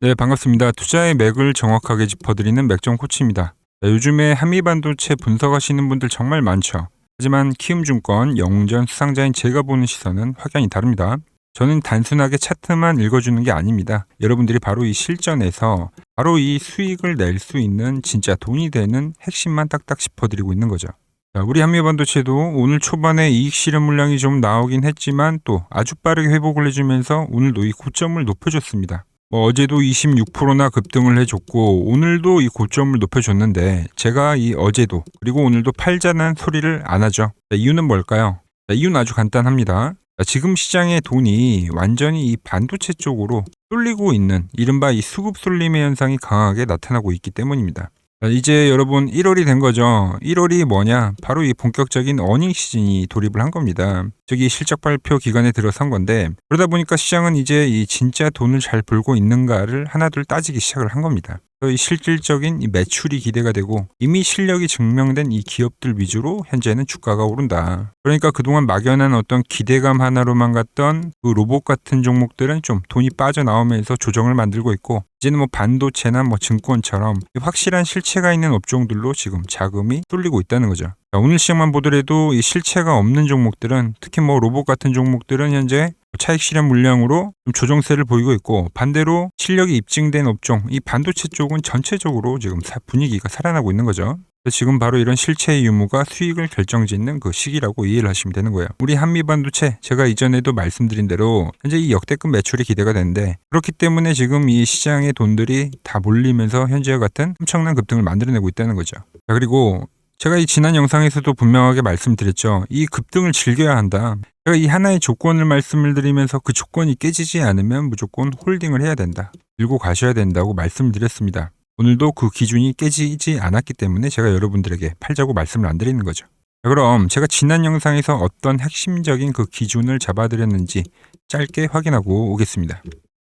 네, 반갑습니다. 투자의 맥을 정확하게 짚어드리는 맥정 코치입니다. 요즘에 한미반도체 분석하시는 분들 정말 많죠. 하지만 키움증권 영웅전 수상자인 제가 보는 시선은 확연히 다릅니다. 저는 단순하게 차트만 읽어주는 게 아닙니다. 여러분들이 바로 이 실전에서 바로 이 수익을 낼 수 있는 진짜 돈이 되는 핵심만 딱딱 짚어드리고 있는 거죠. 자, 우리 한미반도체도 오늘 초반에 이익 실현 물량이 좀 나오긴 했지만 또 아주 빠르게 회복을 해주면서 오늘도 이 고점을 높여줬습니다. 어제도 26%나 급등을 해줬고 오늘도 이 고점을 높여줬는데 제가 이 어제도 그리고 오늘도 팔자는 소리를 안 하죠. 자, 이유는 뭘까요? 자, 이유는 아주 간단합니다. 자, 지금 시장의 돈이 완전히 이 반도체 쪽으로 쏠리고 있는 이른바 이 수급 쏠림의 현상이 강하게 나타나고 있기 때문입니다. 자, 이제 여러분 1월이 된 거죠. 1월이 뭐냐? 바로 이 본격적인 어닝 시즌이 돌입을 한 겁니다. 저기 실적 발표 기간에 들어선 건데 그러다 보니까 시장은 이제 이 진짜 돈을 잘 벌고 있는가를 하나둘 따지기 시작을 한 겁니다. 이 실질적인 이 매출이 기대가 되고 이미 실력이 증명된 이 기업들 위주로 현재는 주가가 오른다. 그러니까 그동안 막연한 어떤 기대감 하나로만 갔던 그 로봇 같은 종목들은 좀 돈이 빠져나오면서 조정을 만들고 있고 이제는 반도체나 증권처럼 확실한 실체가 있는 업종들로 지금 자금이 쏠리고 있다는 거죠. 자, 오늘 시장만 보더라도 이 실체가 없는 종목들은 특히 로봇 같은 종목들은 현재 차익 실현 물량으로 좀 조정세를 보이고 있고 반대로 실력이 입증된 업종 이 반도체 쪽은 전체적으로 지금 분위기가 살아나고 있는 거죠. 지금 바로 이런 실체의 유무가 수익을 결정짓는 그 시기라고 이해를 하시면 되는 거예요. 우리 한미반도체 제가 이전에도 말씀드린 대로 현재 이 역대급 매출이 기대가 되는데 그렇기 때문에 지금 이 시장의 돈들이 다 몰리면서 현재와 같은 엄청난 급등을 만들어내고 있다는 거죠. 자, 그리고 제가 이 지난 영상에서도 분명하게 말씀드렸죠. 이 급등을 즐겨야 한다. 제가 이 하나의 조건을 말씀을 드리면서 그 조건이 깨지지 않으면 무조건 홀딩을 해야 된다. 들고 가셔야 된다고 말씀을 드렸습니다. 오늘도 그 기준이 깨지지 않았기 때문에 제가 여러분들에게 팔자고 말씀을 안 드리는 거죠. 자, 그럼 제가 지난 영상에서 어떤 핵심적인 그 기준을 잡아드렸는지 짧게 확인하고 오겠습니다.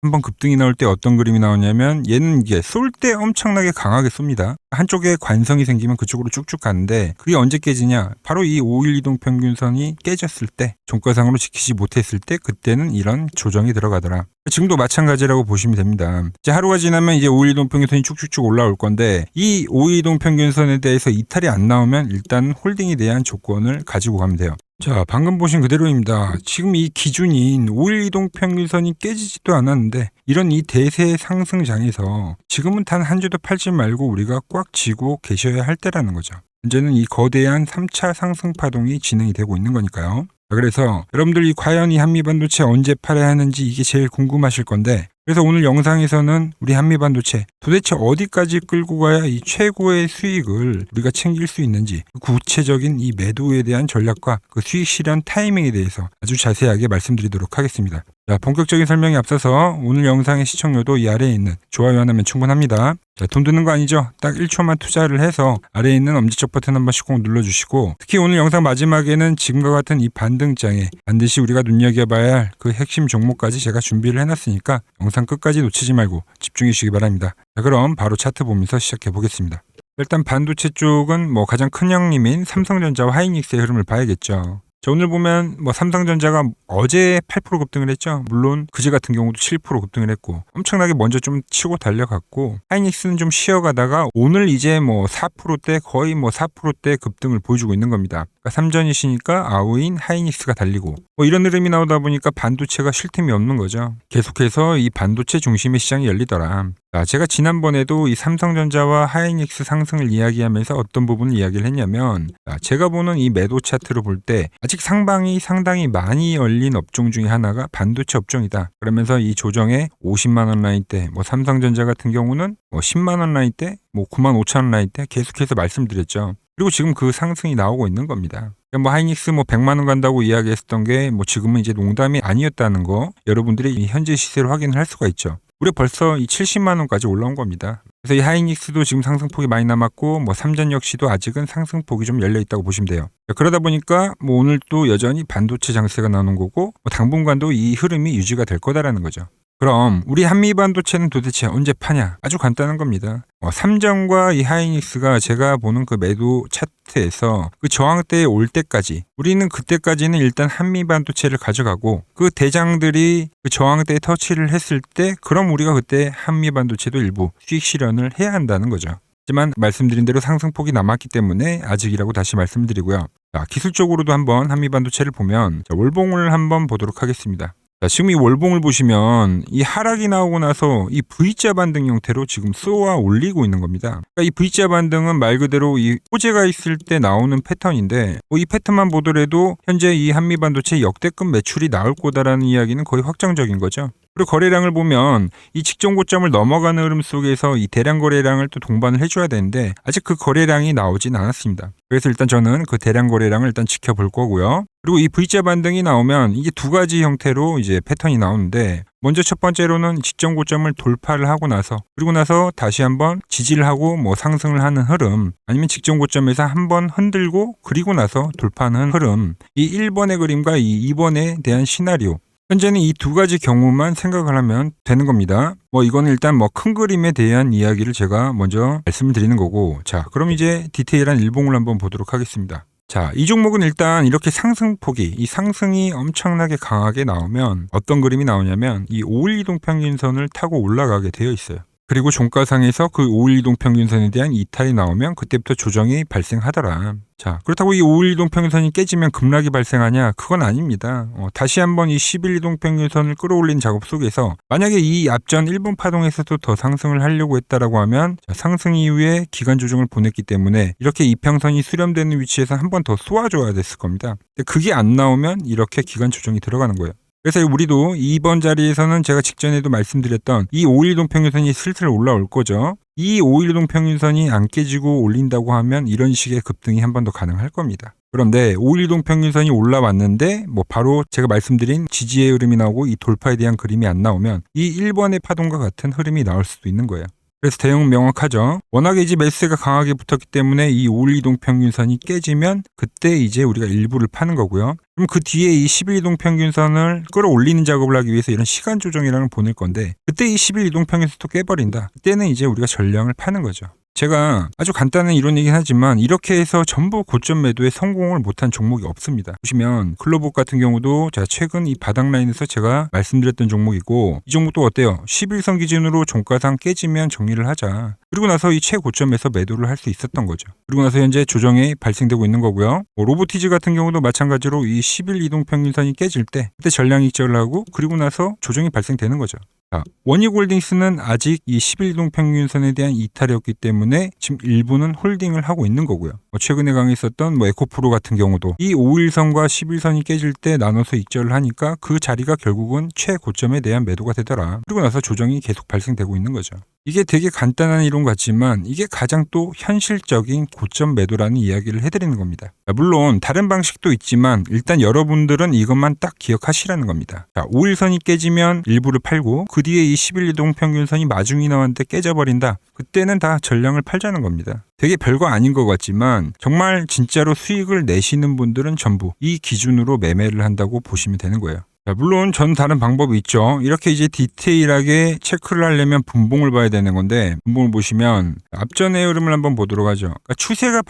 한번 급등이 나올 때 어떤 그림이 나오냐면 얘는 이게 쏠 때 엄청나게 강하게 쏩니다. 한쪽에 관성이 생기면 그쪽으로 쭉쭉 가는데 그게 언제 깨지냐? 바로 이 5일 이동 평균선이 깨졌을 때 종가상으로 지키지 못했을 때 그때는 이런 조정이 들어가더라. 지금도 마찬가지라고 보시면 됩니다. 이제 하루가 지나면 이제 5일 이동 평균선이 쭉쭉쭉 올라올 건데 이 5일 이동 평균선에 대해서 이탈이 안 나오면 일단 홀딩에 대한 조건을 가지고 가면 돼요. 자, 방금 보신 그대로입니다. 지금 이 기준인 5일 이동 평균선이 깨지지도 않았는데 이런 이 대세 상승장에서 지금은 단 한 주도 팔지 말고 우리가 꽉 쥐고 계셔야 할 때라는 거죠. 현재는 이 거대한 3차 상승 파동이 진행이 되고 있는 거니까요. 그래서 여러분들이 과연 이 한미반도체 언제 팔아야 하는지 이게 제일 궁금하실 건데 그래서 오늘 영상에서는 우리 한미반도체 도대체 어디까지 끌고 가야 이 최고의 수익을 우리가 챙길 수 있는지 구체적인 이 매도에 대한 전략과 그 수익 실현 타이밍에 대해서 아주 자세하게 말씀드리도록 하겠습니다. 자, 본격적인 설명에 앞서서 오늘 영상의 시청료도 이 아래에 있는 좋아요 하나면 충분합니다. 자, 돈 드는 거 아니죠? 딱 1초만 투자를 해서 아래에 있는 엄지척 버튼 한 번씩 꼭 눌러주시고 특히 오늘 영상 마지막에는 지금과 같은 이 반등장에 반드시 우리가 눈여겨봐야 할 그 핵심 종목까지 제가 준비를 해놨으니까 영상 끝까지 놓치지 말고 집중해 주시기 바랍니다. 자, 그럼 바로 차트 보면서 시작해 보겠습니다. 일단 반도체 쪽은 가장 큰 형님인 삼성전자와 하이닉스의 흐름을 봐야겠죠. 자, 오늘 보면 삼성전자가 어제 8% 급등을 했죠. 물론 그제 같은 경우도 7% 급등을 했고 엄청나게 먼저 좀 치고 달려갔고 하이닉스는 좀 쉬어가다가 오늘 이제 4%대 거의 4%대 급등을 보여주고 있는 겁니다. 그러니까 삼전이시니까 아우인 하이닉스가 달리고 이런 흐름이 나오다 보니까 반도체가 쉴 틈이 없는 거죠. 계속해서 이 반도체 중심의 시장이 열리더라. 자, 제가 지난번에도 이 삼성전자와 하이닉스 상승을 이야기하면서 어떤 부분을 이야기를 했냐면 제가 보는 이 매도 차트를 볼 때 아직 상방이 상당히 많이 열린 업종 중에 하나가 반도체 업종이다. 그러면서 이 조정에 50만 원 라인대 삼성전자 같은 경우는 10만 원 라인대 9만 5천 원 라인대 계속해서 말씀드렸죠. 그리고 지금 그 상승이 나오고 있는 겁니다. 하이닉스 100만 원 간다고 이야기했었던 게 지금은 이제 농담이 아니었다는 거 여러분들이 이 현재 시세를 확인을 할 수가 있죠. 우리 벌써 이 70만 원까지 올라온 겁니다. 그래서 이 하이닉스도 지금 상승폭이 많이 남았고 삼전 역시도 아직은 상승폭이 좀 열려 있다고 보시면 돼요. 그러다 보니까 오늘 또 여전히 반도체 장세가 나오는 거고 당분간도 이 흐름이 유지가 될 거다라는 거죠. 그럼 우리 한미반도체는 도대체 언제 파냐? 아주 간단한 겁니다. 삼정과 이 하이닉스가 제가 보는 그 매도 차트에서 그 저항대에 올 때까지 우리는 그때까지는 일단 한미반도체를 가져가고 그 대장들이 그 저항대에 터치를 했을 때 그럼 우리가 그때 한미반도체도 일부 수익 실현을 해야 한다는 거죠. 하지만 말씀드린 대로 상승폭이 남았기 때문에 아직이라고 다시 말씀드리고요. 자, 기술적으로도 한번 한미반도체를 보면 월봉을 한번 보도록 하겠습니다. 자, 지금 이 월봉을 보시면 이 하락이 나오고 나서 이 V자 반등 형태로 지금 쏘아 올리고 있는 겁니다. 그러니까 이 V자 반등은 말 그대로 이 호재가 있을 때 나오는 패턴인데 이 패턴만 보더라도 현재 이 한미반도체 역대급 매출이 나올 거다라는 이야기는 거의 확정적인 거죠. 그리고 거래량을 보면 이 직전 고점을 넘어가는 흐름 속에서 이 대량 거래량을 또 동반을 해줘야 되는데 아직 그 거래량이 나오진 않았습니다. 그래서 일단 저는 그 대량 거래량을 일단 지켜볼 거고요. 그리고 이 V자 반등이 나오면 이게 두 가지 형태로 이제 패턴이 나오는데 먼저 첫 번째로는 직전 고점을 돌파를 하고 나서 그리고 나서 다시 한번 지지를 하고 뭐 상승을 하는 흐름 아니면 직전 고점에서 한번 흔들고 그리고 나서 돌파하는 흐름 이 1번의 그림과 이 2번에 대한 시나리오 현재는 이 두 가지 경우만 생각을 하면 되는 겁니다. 이거는 일단 큰 그림에 대한 이야기를 제가 먼저 말씀을 드리는 거고 자 그럼 이제 디테일한 일봉을 한번 보도록 하겠습니다. 자, 이 종목은 일단 이렇게 상승폭이 이 상승이 엄청나게 강하게 나오면 어떤 그림이 나오냐면 이 5일 이동 평균선을 타고 올라가게 되어 있어요. 그리고 종가상에서 그 5일 이동 평균선에 대한 이탈이 나오면 그때부터 조정이 발생하더라. 자, 그렇다고 이 5일 이동 평균선이 깨지면 급락이 발생하냐? 그건 아닙니다. 다시 한번 이 10일 이동 평균선을 끌어올린 작업 속에서 만약에 이 앞전 1분 파동에서도 더 상승을 하려고 했다라고 하면 상승 이후에 기간 조정을 보냈기 때문에 이렇게 이평선이 수렴되는 위치에서 한 번 더 쏘아줘야 됐을 겁니다. 근데 그게 안 나오면 이렇게 기간 조정이 들어가는 거예요. 그래서 우리도 이번 자리에서는 제가 직전에도 말씀드렸던 이 5일 이동 평균선이 슬슬 올라올 거죠. 이 5일 이동 평균선이 안 깨지고 올린다고 하면 이런 식의 급등이 한 번 더 가능할 겁니다. 그런데 5일 이동 평균선이 올라왔는데 바로 제가 말씀드린 지지의 흐름이 나오고 이 돌파에 대한 그림이 안 나오면 이 1번의 파동과 같은 흐름이 나올 수도 있는 거예요. 그래서 대응은 명확하죠. 워낙에 이제 매수세가 강하게 붙었기 때문에 이 5일 이동 평균선이 깨지면 그때 이제 우리가 일부를 파는 거고요. 그럼 그 뒤에 이 10일 이동 평균선을 끌어올리는 작업을 하기 위해서 이런 시간 조정이라는 걸 보낼 건데 그때 이 10일 이동 평균선도 깨버린다. 그때는 이제 우리가 전량을 파는 거죠. 제가 아주 간단한 이론이긴 하지만 이렇게 해서 전부 고점 매도에 성공을 못한 종목이 없습니다. 보시면 클로복 같은 경우도 제가 최근 이 바닥 라인에서 제가 말씀드렸던 종목이고 이 종목도 어때요? 11선 기준으로 종가상 깨지면 정리를 하자. 그리고 나서 이 최고점에서 매도를 할 수 있었던 거죠. 그리고 나서 현재 조정이 발생되고 있는 거고요. 로보티즈 같은 경우도 마찬가지로 이 10일 이동 평균선이 깨질 때 그때 전량 익절을 하고 그리고 나서 조정이 발생되는 거죠. 자, 원익홀딩스는 아직 이 10일 이동 평균선에 대한 이탈이었기 때문에 지금 일부는 홀딩을 하고 있는 거고요. 최근에 강했었던 에코프로 같은 경우도 이 5일선과 10일선이 깨질 때 나눠서 익절을 하니까 그 자리가 결국은 최고점에 대한 매도가 되더라. 그리고 나서 조정이 계속 발생되고 있는 거죠. 이게 되게 간단한 이론 같지만 이게 가장 또 현실적인 고점 매도라는 이야기를 해드리는 겁니다. 물론 다른 방식도 있지만 일단 여러분들은 이것만 딱 기억하시라는 겁니다. 자, 5일선이 깨지면 일부를 팔고 그 뒤에 이 10일 이동 평균선이 마중이 나왔는데 깨져버린다. 그때는 다 전량을 팔자는 겁니다. 되게 별거 아닌 것 같지만 정말 진짜로 수익을 내시는 분들은 전부 이 기준으로 매매를 한다고 보시면 되는 거예요. 자, 물론 전 다른 방법이 있죠. 이렇게 이제 디테일하게 체크를 하려면 분봉을 봐야 되는 건데 분봉을 보시면 앞전의 흐름을 한번 보도록 하죠. 그러니까 추세가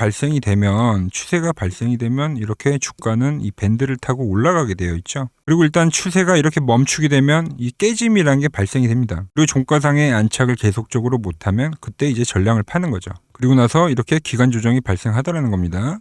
발생이 되면 이렇게 주가는 이 밴드를 타고 올라가게 되어 있죠. 그리고 일단 추세가 이렇게 멈추게 되면 이 깨짐이라는 게 발생이 됩니다. 그리고 종가상의 안착을 계속적으로 못하면 그때 이제 전량을 파는 거죠. 그리고 나서 이렇게 기간 조정이 발생하더라는 겁니다.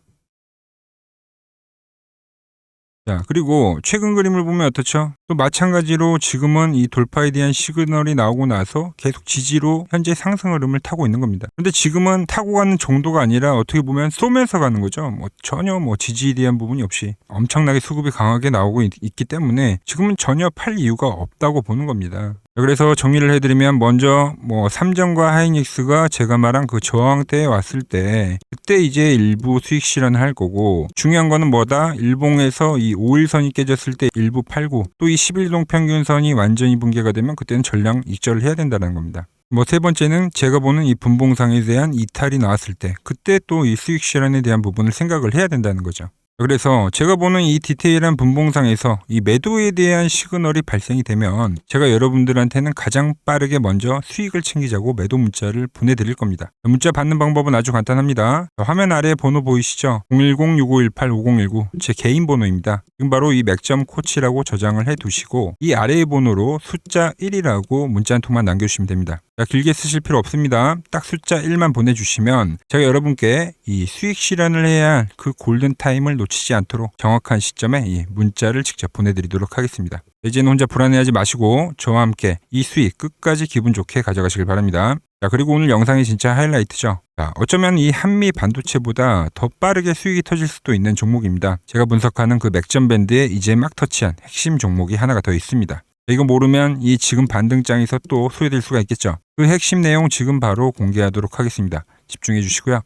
자, 그리고 최근 그림을 보면 어떻죠? 또 마찬가지로 지금은 이 돌파에 대한 시그널이 나오고 나서 계속 지지로 현재 상승 흐름을 타고 있는 겁니다. 근데 지금은 타고 가는 정도가 아니라 어떻게 보면 쏘면서 가는 거죠. 전혀 지지에 대한 부분이 없이 엄청나게 수급이 강하게 나오고 있기 때문에 지금은 전혀 팔 이유가 없다고 보는 겁니다. 그래서 정리를 해드리면 먼저 삼정과 하이닉스가 제가 말한 그 저항대에 왔을 때 그때 이제 일부 수익 실현을 할 거고 중요한 거는 뭐다? 일봉에서 이 5일선이 깨졌을 때 일부 팔고 또 이 11동 평균선이 완전히 붕괴가 되면 그때는 전량 익절을 해야 된다는 겁니다. 세 번째는 제가 보는 이 분봉상에 대한 이탈이 나왔을 때 그때 또 이 수익 실현에 대한 부분을 생각을 해야 된다는 거죠. 그래서 제가 보는 이 디테일한 분봉상에서 이 매도에 대한 시그널이 발생이 되면 제가 여러분들한테는 가장 빠르게 먼저 수익을 챙기자고 매도 문자를 보내드릴 겁니다. 문자 받는 방법은 아주 간단합니다. 화면 아래 번호 보이시죠? 010-6518-5019 제 개인 번호입니다. 지금 바로 이 맥점 코치라고 저장을 해두시고 이 아래의 번호로 숫자 1이라고 문자 한 통만 남겨주시면 됩니다. 길게 쓰실 필요 없습니다. 딱 숫자 1만 보내주시면 제가 여러분께 이 수익 실현을 해야 할 그 골든 타임을 놓치지 않도록 정확한 시점에 이 문자를 직접 보내드리도록 하겠습니다. 이제는 혼자 불안해하지 마시고 저와 함께 이 수익 끝까지 기분 좋게 가져가시길 바랍니다. 그리고 오늘 영상이 진짜 하이라이트죠. 어쩌면 이 한미 반도체보다 더 빠르게 수익이 터질 수도 있는 종목입니다. 제가 분석하는 그 맥점 밴드에 이제 막 터치한 핵심 종목이 하나가 더 있습니다. 이거 모르면 이 지금 반등장에서 또 소외될 수가 있겠죠. 그 핵심 내용 지금 바로 공개하도록 하겠습니다. 집중해 주시고요.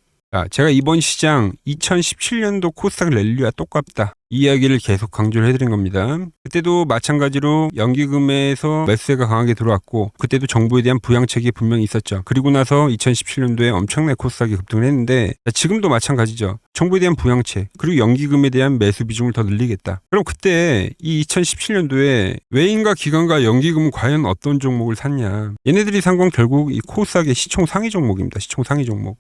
제가 이번 시장 2017년도 코스닥 랠리와 똑같다. 이 이야기를 계속 강조를 해드린 겁니다. 그때도 마찬가지로 연기금에서 매수세가 강하게 들어왔고 그때도 정부에 대한 부양책이 분명히 있었죠. 그리고 나서 2017년도에 엄청나게 코스닥이 급등을 했는데 지금도 마찬가지죠. 정부에 대한 부양책 그리고 연기금에 대한 매수 비중을 더 늘리겠다. 그럼 그때 이 2017년도에 외인과 기관과 연기금은 과연 어떤 종목을 샀냐. 얘네들이 산 건 결국 이 코스닥의 시총 상위 종목입니다. 시총 상위 종목.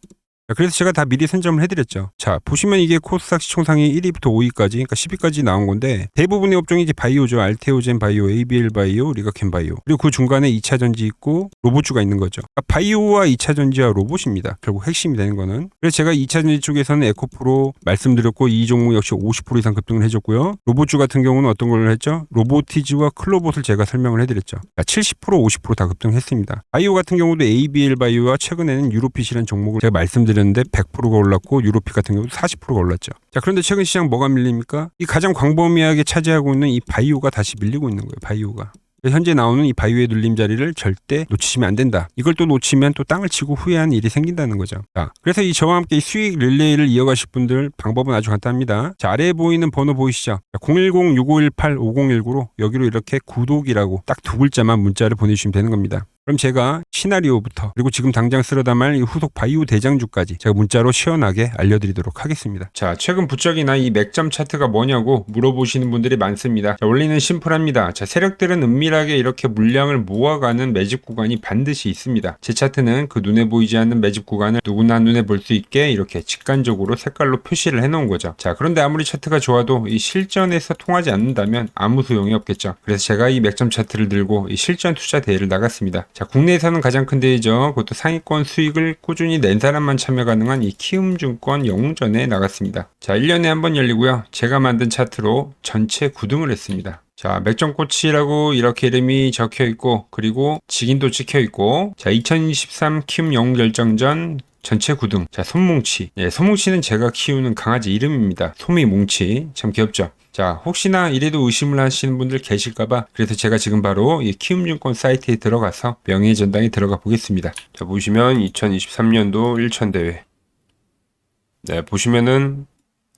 그래서 제가 다 미리 선점을 해드렸죠. 자, 보시면 이게 코스닥 시총상위 1위부터 5위까지, 그러니까 10위까지 나온 건데 대부분의 업종이 이제 바이오죠. 알테오젠 바이오, ABL 바이오, 리가켄 바이오. 그리고 그 중간에 2차전지 있고 로봇주가 있는 거죠. 그러니까 바이오와 2차전지와 로봇입니다. 결국 핵심이 되는 거는. 그래서 제가 2차전지 쪽에서는 에코프로 말씀드렸고 이 종목 역시 50% 이상 급등을 해줬고요. 로봇주 같은 경우는 어떤 걸 했죠? 로보티즈와 클로봇을 제가 설명을 해드렸죠. 70% 50% 다 급등했습니다. 바이오 같은 경우도 ABL 바이오와 최근에는 유로핏이라는 종목을 제가 말씀드렸는데 100%가 올랐고 유로핏 같은 경우도 40%가 올랐죠. 자, 그런데 최근 시장 뭐가 밀립니까? 이 가장 광범위하게 차지하고 있는 이 바이오가 다시 밀리고 있는 거예요. 바이오가. 현재 나오는 이 바이오의 눌림 자리를 절대 놓치시면 안 된다. 이걸 또 놓치면 또 땅을 치고 후회하는 일이 생긴다는 거죠. 자, 그래서 이 저와 함께 이 수익 릴레이를 이어가실 분들 방법은 아주 간단합니다. 자, 아래에 보이는 번호 보이시죠? 010-6518-5019로 여기로 이렇게 구독이라고 딱 두 글자만 문자를 보내주시면 되는 겁니다. 그럼 제가 시나리오부터 그리고 지금 당장 쓸어 담을 이 후속 바이오 대장주까지 제가 문자로 시원하게 알려드리도록 하겠습니다. 자, 최근 부쩍이나 이 맥점 차트가 뭐냐고 물어보시는 분들이 많습니다. 자, 원리는 심플합니다. 자, 세력들은 은밀하게 이렇게 물량을 모아가는 매집 구간이 반드시 있습니다. 제 차트는 그 눈에 보이지 않는 매집 구간을 누구나 눈에 볼 수 있게 이렇게 직관적으로 색깔로 표시를 해놓은 거죠. 자, 그런데 아무리 차트가 좋아도 이 실전에서 통하지 않는다면 아무 소용이 없겠죠. 그래서 제가 이 맥점 차트를 들고 이 실전 투자 대회를 나갔습니다. 자, 국내에서는 가장 큰 대회죠. 그것도 상위권 수익을 꾸준히 낸 사람만 참여 가능한 이 키움증권 영웅전에 나갔습니다. 자, 1년에 한 번 열리고요. 제가 만든 차트로 전체 9등을 했습니다. 자, 맥점코치라고 이렇게 이름이 적혀 있고 그리고 직인도 찍혀 있고 자, 2023 키움 영웅 결정전 전체 9등. 자, 솜뭉치. 예, 솜뭉치는 제가 키우는 강아지 이름입니다. 솜이뭉치. 참 귀엽죠? 자, 혹시나 이래도 의심을 하시는 분들 계실까봐 그래서 제가 지금 바로 이 키움증권 사이트에 들어가서 명예전당에 들어가 보겠습니다. 자, 보시면 2023년도 1천대회. 네, 보시면은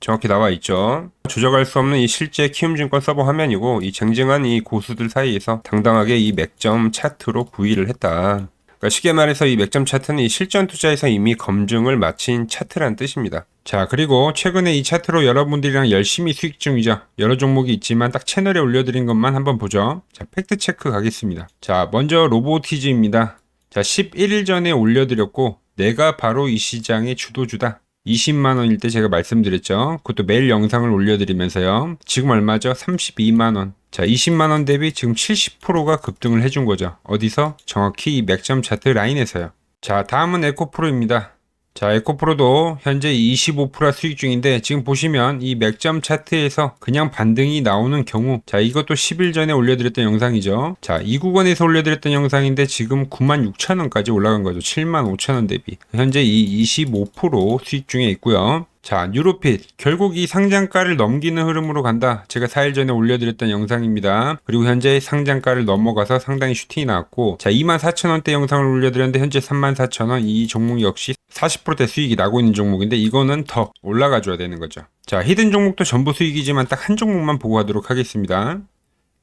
정확히 나와 있죠. 조작할 수 없는 이 실제 키움증권 서버 화면이고 이 쟁쟁한 이 고수들 사이에서 당당하게 이 맥점 차트로 구위를 했다. 그러니까 쉽게 말해서 이 맥점 차트는 이 실전 투자에서 이미 검증을 마친 차트란 뜻입니다. 자, 그리고 최근에 이 차트로 여러분들이랑 열심히 수익 중이죠. 여러 종목이 있지만 딱 채널에 올려드린 것만 한번 보죠. 자, 팩트 체크 가겠습니다. 자, 먼저 로보티즈입니다. 자, 11일 전에 올려드렸고 내가 바로 이 시장의 주도주다. 20만원일 때 제가 말씀드렸죠. 그것도 매일 영상을 올려드리면서요. 지금 얼마죠? 32만원. 자, 20만원 대비 지금 70%가 급등을 해준 거죠. 어디서? 정확히 이 맥점 차트 라인에서요. 자, 다음은 에코프로입니다. 자, 에코프로도 현재 25% 수익 중인데 지금 보시면 이 맥점 차트에서 그냥 반등이 나오는 경우 자, 이것도 10일 전에 올려드렸던 영상이죠. 자, 이 구간에서 올려드렸던 영상인데 지금 96,000원까지 올라간 거죠. 75,000원 대비. 현재 이 25% 수익 중에 있고요. 자, 유로핏 결국 이 상장가를 넘기는 흐름으로 간다. 제가 4일 전에 올려드렸던 영상입니다. 그리고 현재 상장가를 넘어가서 상당히 슈팅이 나왔고 자, 24,000원대 영상을 올려드렸는데 현재 34,000원. 이 종목 역시 40%대 수익이 나고 있는 종목인데 이거는 더 올라가 줘야 되는 거죠. 자, 히든 종목도 전부 수익이지만 딱 한 종목만 보고 가도록 하겠습니다.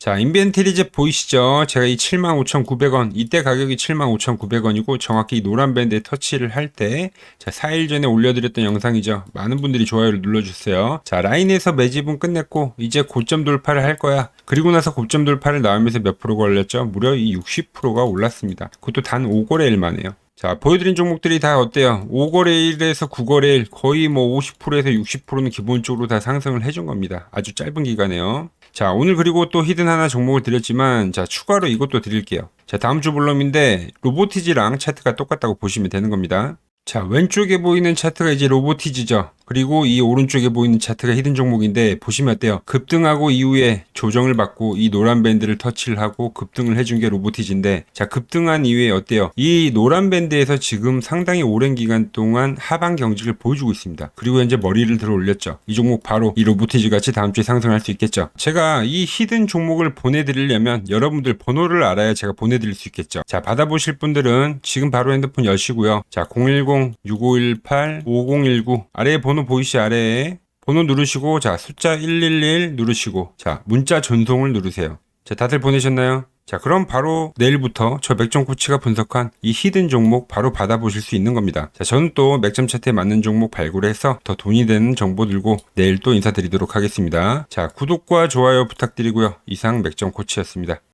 자, 인벤트리즈 보이시죠? 제가 이 75,900원, 이때 가격이 75,900원이고 정확히 이 노란 밴드에 터치를 할 때, 자, 4일 전에 올려드렸던 영상이죠. 많은 분들이 좋아요를 눌러주세요. 자, 라인에서 매집은 끝냈고 이제 고점 돌파를 할 거야. 그리고 나서 고점 돌파를 나오면서 몇 프로가 올렸죠? 무려 이 60%가 올랐습니다. 그것도 단 5거래일 만에요. 자, 보여드린 종목들이 다 어때요? 5거래일에서 9거래일 거의 뭐 50%에서 60%는 기본적으로 다 상승을 해준 겁니다. 아주 짧은 기간에요. 자, 오늘 그리고 또 히든 하나 종목을 드렸지만, 자, 추가로 이것도 드릴게요. 자, 다음 주 볼럼인데, 로보티지랑 차트가 똑같다고 보시면 되는 겁니다. 자, 왼쪽에 보이는 차트가 이제 로보티지죠. 그리고 이 오른쪽에 보이는 차트가 히든 종목인데 보시면 어때요? 급등하고 이후에 조정을 받고 이 노란 밴드를 터치를 하고 급등을 해준 게 로보티지인데, 자, 급등한 이후에 어때요? 이 노란 밴드에서 지금 상당히 오랜 기간 동안 하방 경직을 보여주고 있습니다. 그리고 현재 머리를 들어 올렸죠. 이 종목 바로 이 로보티지 같이 다음 주에 상승할 수 있겠죠. 제가 이 히든 종목을 보내드리려면 여러분들 번호를 알아야 제가 보내드릴 수 있겠죠. 자, 받아보실 분들은 지금 바로 핸드폰 여시고요. 자, 010-6518-5019 아래에 번호 보이시 아래에 번호 누르시고, 자, 숫자 111 누르시고, 자, 문자 전송을 누르세요. 자, 다들 보내셨나요? 자, 그럼 바로 내일부터 저 맥점 코치가 분석한 이 히든 종목 바로 받아보실 수 있는 겁니다. 자, 저는 또 맥점 차트에 맞는 종목 발굴해서 더 돈이 되는 정보 들고 내일 또 인사드리도록 하겠습니다. 자, 구독과 좋아요 부탁드리고요. 이상 맥점 코치였습니다.